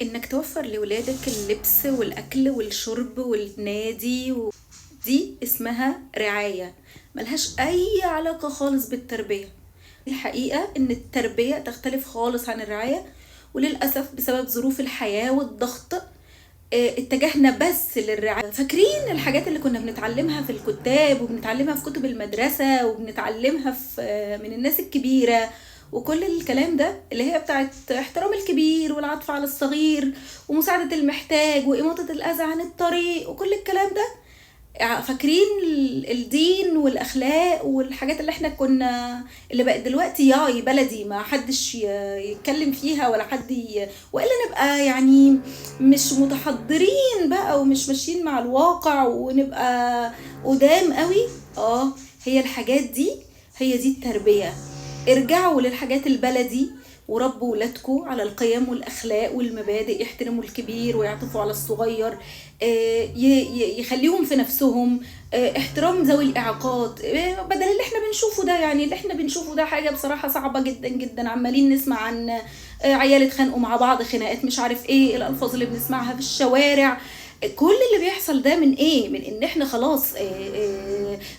انك توفر لولادك اللبس والاكل والشرب والنادي دي اسمها رعاية، ملهاش اي علاقة خالص بالتربية. الحقيقة ان التربية تختلف خالص عن الرعاية، وللأسف بسبب ظروف الحياة والضغط اتجهنا بس للرعاية. فاكرين الحاجات اللي كنا بنتعلمها في الكتاب وبنتعلمها في كتب المدرسة وبنتعلمها في من الناس الكبيرة، وكل الكلام ده اللي هي بتاعت احترام الكبير والعطف على الصغير ومساعدة المحتاج وإماطة الأذى عن الطريق وكل الكلام ده. فاكرين الدين والاخلاق والحاجات اللي احنا كنا، اللي بقت دلوقتي ياي بلدي ما حدش يتكلم فيها ولا حد والا نبقى يعني مش متحضرين بقى ومش ماشيين مع الواقع ونبقى قدام قوي. هي الحاجات دي، هي دي التربية. ارجعوا للحاجات البلدي وربوا ولادكم على القيم والأخلاق والمبادئ، يحترموا الكبير ويعطفوا على الصغير، يخليهم في نفسهم، احترام ذوي الإعاقات، بدل اللي احنا بنشوفه ده. يعني اللي احنا بنشوفه ده حاجة بصراحة صعبة جدا جدا. عمالين نسمع عن عيال اتخانقوا مع بعض، خناقات مش عارف ايه، الألفاظ اللي بنسمعها في الشوارع. كل اللي بيحصل ده من ايه؟ من ان احنا خلاص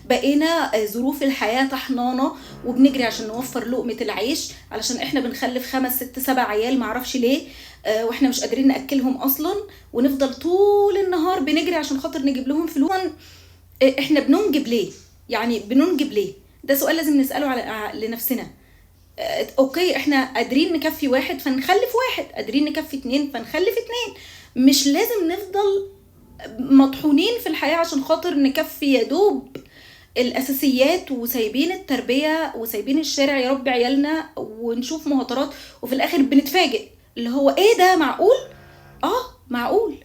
بقينا ظروف الحياة طحنانة وبنجري عشان نوفر لقمة العيش، علشان احنا بنخلف 5 6 7 عيال معرفش ليه، واحنا مش قادرين نأكلهم اصلا، ونفضل طول النهار بنجري عشان خاطر نجيب لهم فلوس. احنا بننجب ليه؟ يعني بننجب ليه؟ ده سؤال لازم نسأله لنفسنا. اوكي، احنا قادرين نكفي 1 فنخلف 1، قادرين نكفي 2 فنخلف 2. مش لازم نفضل مطحونين في الحياة عشان خاطر نكفي يا دوب الاساسيات وسايبين التربية وسايبين الشارع يربي عيالنا، ونشوف مهاترات وفي الاخر بنتفاجئ اللي هو ايه ده؟ معقول؟ معقول.